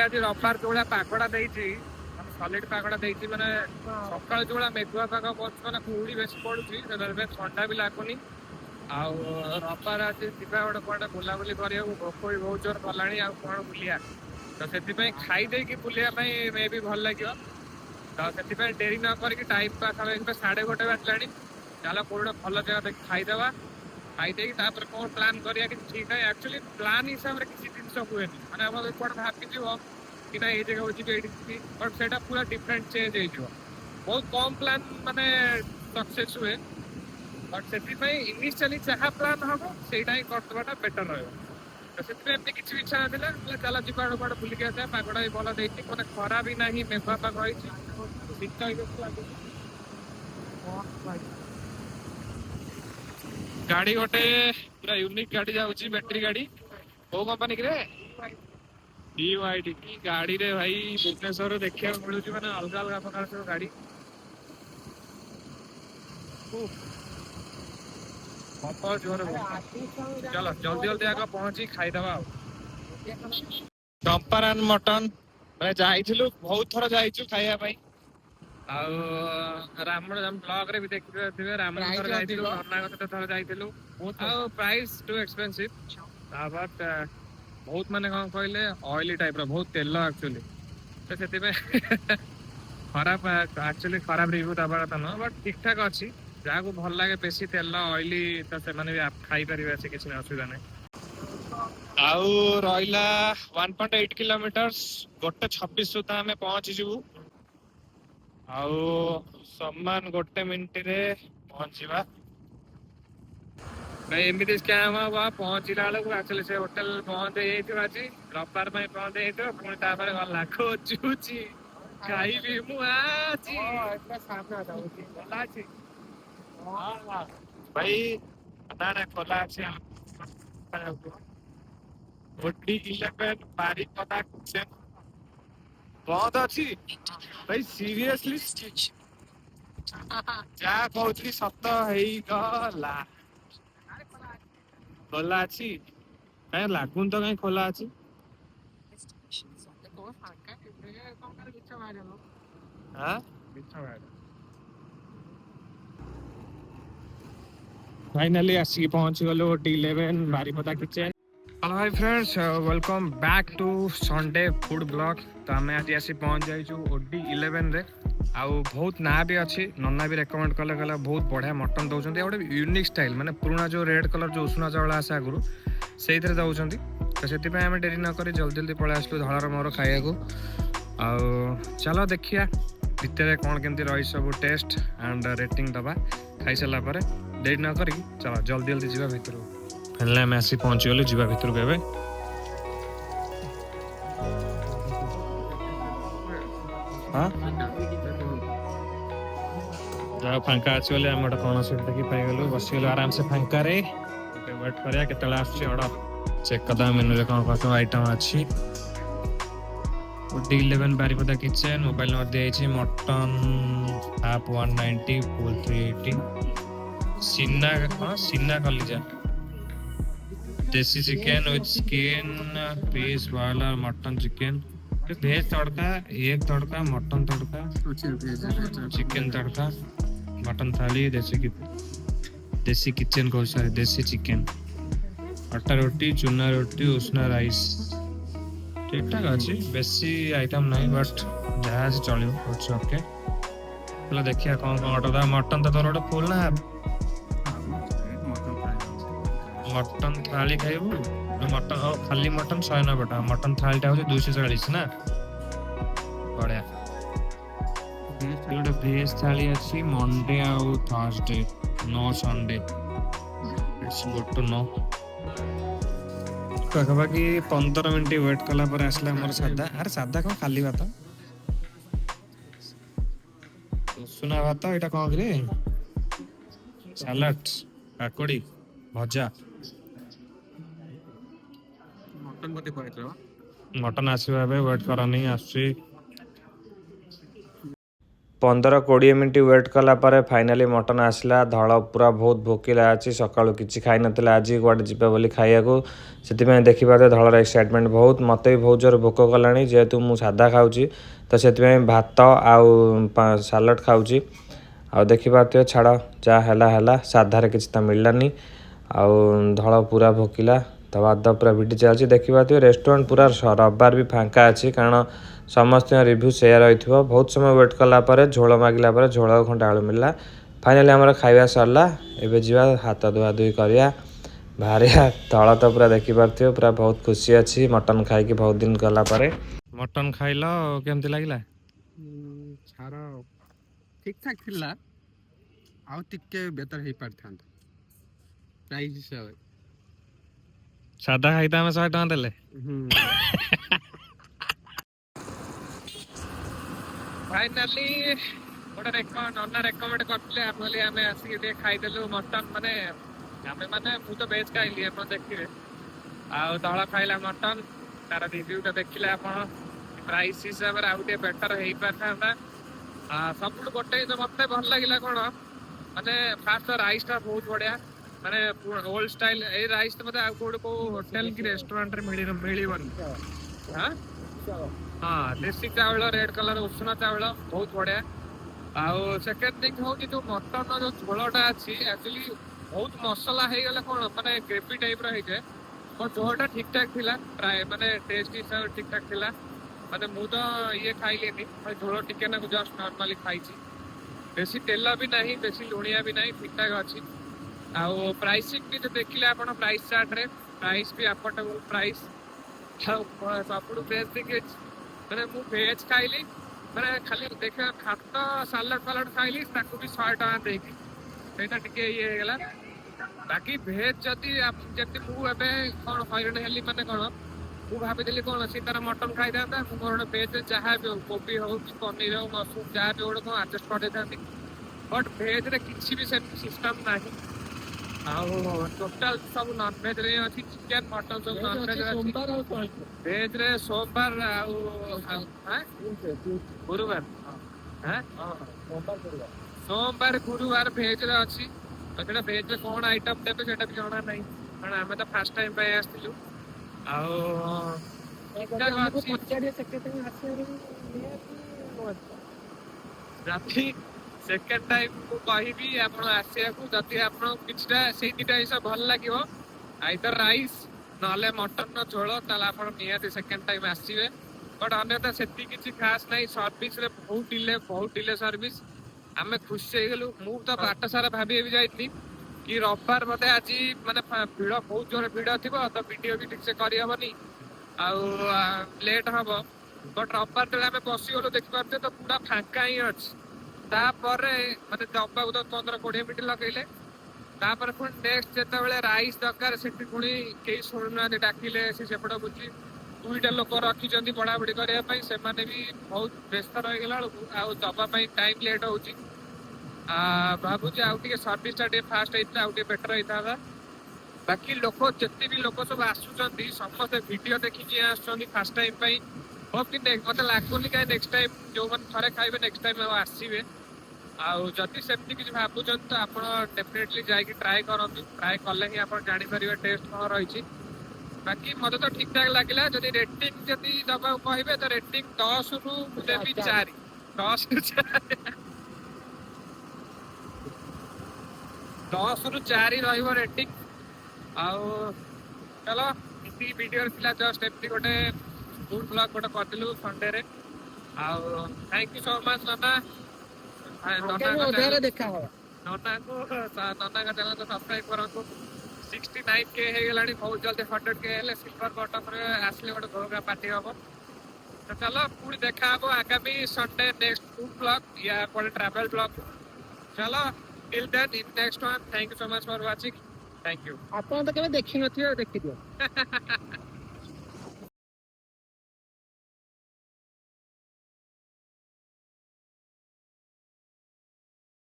आज रविवार जो पागड़ा देती सॉलिड पागड़ा देती माने सकाळ जो मेघुआ पाग पड़े कुड़ी बेस पड़ुची ठंडा भी लगुनि आउ रविवार आज जा गोटे कौटे बुलाबुली करा भोक भी बहुत जोर गलाणी आ कौन बुलिया तो से खाईदे बुलाई मे भी भल लगे तो से डेरी न करके टाइम पाखापाखि 1:30 बाजला चलो कौन भल जगह खाईदे खाईदे कौन प्लान करा कि ठीक है एक्चुअली प्लान हिसाब से किसी जिन हुए मैंने कौन भाई कि ना ये जगह जी बट से पूरा डिफरेंट चेंज हो बहुत कम प्लान माने सक्सेस हुए बट से इनिशियली जहाँ प्लान हम से करदेटा बेटर रहा तो से किसी इच्छा ना चल जी कौटे बुलिक आसा पागड़ा भी भल देती मैंने खरा भी ना मेघुआ पाग शीत गाड़ी गोटे पूरा यूनिक गाड़ी जाऊँगी बैटरी गाड़ी कौ कंपनी रे BYD की गाड़ी रे भाई भुवनेश्वर देखा मिलूँ मैंने अलग अलग प्रकार सब गाड़ी जोर चलो जल्दी जल्दी आगे पहुंची खाईदवा चंपारण मटन मैं जाइलु बहुत थर जाइचु खाइबा ब्लॉग रे भी देखिए रामनगर जाइलु नरनागत थर जाइलु प्राइस टू एक्सपेंसिव बट बहुत माने कौन कहले ऑयली टाइप रो बहुत तेल एक्चुअली तो से खराब एक्चुअली खराब रिव्यू दबार तो नुह बट ठीक ठाक अच्छी जहाँ को भल लगे बेसी तेल ऑयली तो से भी खाई पारे से किसी असुविधा नहीं आउ रहा 1.8 किलोमीटर 1:26 सुधा आम पहुँचीजु आउ समान 1 मिनिट रे पहुँचवा एमती स्कैम हम पहुँचला बेलू एक्चुअली से होटेल बंद हो आज रविवार बंद हो पुणी गला खोजुची खाइबी भाई ना ना खोला अच्छे OD11 बारिपदा किचन बंद अच्छी भाई सीरियसली जहाँ कहती सत गला खोला अच्छी कहीं लगुन तो कहीं खोला अच्छी फाइनली आसिक पहुंच गलो OD11 Baripada kitchen hello hi friends welcome back to Sunday food blog तो आम आज आसी पहुंच जाइए OD11 रे आउ बहुत ना भी अच्छी नन्ना भी रेकमेंड कले कहला बहुत बढ़िया मटन दौरान गोटे यूनिक स्टाइल माने पुराना जो रेड कलर जो उषुना चावल आसे आगु से दौरान तो से डेरी नक जल्दी जल्दी पलि आसलु धଳାର मोर खाइबा चलो देखिया भितर कौन केमती रही सब टेस्ट एंड रेटिंग दबा खाई सारा पर डेरी न करी चलो जल्दी जल्दी जीवा भितर फाइनली आम आसी पहुँची गलु जीवा भितर को एबे जहाँ फांका अच्छी बोले आम गोटे कौन सीट देखी पाइगलु बसीगलु आराम से फांका रे वेट करिया केतले आसुची ऑर्डर चेक करदा मेनू रे कौन कौन आइटम अच्छी OD11 Baripada kitchen mobile number दिया मटन हाफ 190 फुल 380 सीना कलिजा देसी चिकन विथ स्किन पीस वाला मटन चिकन भेज तड़का एक तड़का मटन तड़का चिकन तड़का मटन थाली देसी किचन को सॉरी देसी चिकन आटा रोटी चूना रोटी उष्णा राइस ठीक ठाक अच्छी बेसी आइटम नहीं बट जहाँ से चलो ओके बोला देखिए कौन कौन ऑर्डर मटन तो तोर गोटे फुल ना मटन थाली खाइबू मटन खाली मटन 190 टका मटन थालीटा हूँ 240 ना बढ़िया गोटे भेज थाली अच्छी मंडे आउ Thursday no Sunday it's good to know पाखापाखि 15 मिनट वेट कला पर आसला मोर सादा अरे सादा कौन खाली भात सुना भात एटा कौन रे सलाड काकुड़ी भजा मटन आसवा वेट कर नहीं आसुची 15-20 मिनिट वेट कलापर फाइनाली मटन आसला। धड़ पूरा बहुत भोकिला अच्छी सकाळू किसी खाई नथिला आज कुआडे जीवा बोली खाइयाको से देखिए धड़र एक्साइटमेंट बहुत मत भी बहुत जोर भोक कलानी जेहेतु मु सादा खाऊँ तो से भात आउ सालड खाऊँ आ देखिए छाड़ जहाँ है साधार किसी तो मिललानी आउ धड़ पूरा भोकिला दबा पूरा भिडी चलती देखिए रेस्टोरेंट पूरा रविवार भी फांका अच्छी कारण समस्त रिव्यू सेयार रही बहुत समय वेट कलापर झोल मागिला झोल खंडा आलू मिलला फाइनाली आमर खाଇବା सरला एबे जीवा हाथ धुआ धुई करिया बाहरिया तल तो पूरा देखिपे पूरा बहुत खुशी अच्छी मटन खाई बहुत दिन गला मटन खाइल केमती लगिला छार ठीक ठाक थिला आउ टिके बेटर हे पारथांत प्राइस हिसाब सादा खाइता हमें 100 टका देले फाइनाली गोटे नना रेकमेंड करते आम आसिक खाईदेलु मटन माने आम मैंने तो वेज खाइली आप देखिए आउ दल खाइला मटन तार रिव्यूटा देखिले आप प्राइस हिसाब से आउ बेटर हो पार सब गोटे मत भल लगे कौन माने फास्ट राइसटा बहुत बढ़िया माने ओल्ड स्टाइल ए राइस तो मत आउट को होटल की रेस्टोरेंट मिलबनी हाँ हाँ देसी चावल रेड कलर उषुना चावल बहुत बढ़िया आउ सेकेंड थिंग हूँ जो मटन जो झोलटा अच्छी एक्चुअली बहुत मसला हो गले कौन माने ग्रेवी टाइप रही और झोलटा ठीक ठाक थिला प्राय माने टेस्ट हिसाब से ठीक ठाक थिला माने मु तो ये खाइलेनी झोल टिके ना जस्ट नॉर्मली खाई बेसी तेल भी नहीं बेसी लुणिया भी नहीं ठीक ठाक अच्छी आउ प्राइसिंग भी जो देखिले आप प्राइस चार्ट रे प्राइस भी अफोर्डेबल प्राइस सब बेस्ट देखिए मैंने मु भेज खाइली मैंने खाली देख भात सालड फालड खाइली ताकू भी 100 टका देकी सेटा टिके ये गला बाकी भेज जदी जति मु एबे कोन हइरण हेली माने कोन मु भाबिदेली कोन सी तार मटन खाइ दाता मु कोन भेज जहा भी कोबी हो कि पनीर हो मशरूम जहा भी ओड को एडजस्ट कर देतांती बट भेज रे किछि भी सिस्टम नाही आउ टोटल सब नॉन वेज रे अछि चिकन मटन सब नॉन वेज अछि वेज रे सोमवार आउ हां गुरुवार हां सोमवार गुरुवार भेज रे अछि एटा भेज रे कोन आइटम देबे सेटा भी जाना नाही कारण हमें तो फर्स्ट टाइम पे आस्तिलु आउ एकटा पचाड़ी सेक्रेटरी आसे राती सेकेंड टाइम को कहिबी आपण आसिया को जति आपण किछटा सेही दिटा हिसाब भल लागिवो आइदर राइस नले मटन न झोल ताला आपण नियाते सेकेंड टाइम आसीबे बट अन्यथा सेति किछि खास नाही सर्विस रे बहुत डिले सर्विस आमे खुश हो गेलु मु तो बाट सारा भाबी भी जाइतली कि रविवार मते आज माने भीड़ बहुत जोर भीड़ थिबो तो वीडियो भी ठीक से करि हबनी आउ लेट हबो बट रविवार तले आमे बसी गलो देखि पारते तो पूरा फांका ही अछि तापरे माने दबाऊ तो 15-20 मिनिट लगेले तापर पुणी नेक्स्ट जेतेबेले राइस दरकार सेठी पुणी केही सुनुना डाकिले से सेपट बुझी दुईटा लोक रखिचंदी बड़ाबड़ी करबा पई से माने भी बहुत व्यस्त रह गेला आउ दबा पई टाइम लेट होउची बाबू जी आउ टिके सर्विस टा फास्ट हेता आउ टिके बेटर हेता बाकी लोक जत्ते भी लोक सब आसुचंदी समस्त वीडियो देखि आसुचंदी फर्स्ट टाइम पई होप कि मत लागुनी कहीं नेक्स्ट टाइम जो मैंने थे खाइबे नेक्स्ट टाइम आसवे आउ जदि सेमती किसी भावुन तो आप डेफिनेटली जाकि ट्राए करते ट्राए कले ही आप जापर टेस्ट कौन रही बाकी मत तो ठीक ठाक लगे जदि रेटिंग जदि दबा कहे तो रेटिंग 10 रु देवी 4 10 रु 4 रही रेटिंग आउ चलो इसी वीडियो जस्ट एमती गोटे फूड ब्लॉग गोटे करदिलु संडे रे आउ थैंक यू सो मच नना नना देखा हो नना को नना का चैनल को सब्सक्राइब करंतु 69K हे गेलानी बहुत जल्दी 100K हेले सिल्वर बटन रे आसले गोटे घोगा पार्टी हबो तो चलो पूरी देखा हबो आगामी संडे नेक्स्ट फूड ब्लॉग या कोन ट्रैवल ब्लॉग चलो till then in next one thank you so much for watching thank you आपण तो केबे देखि नथियो देखि दियो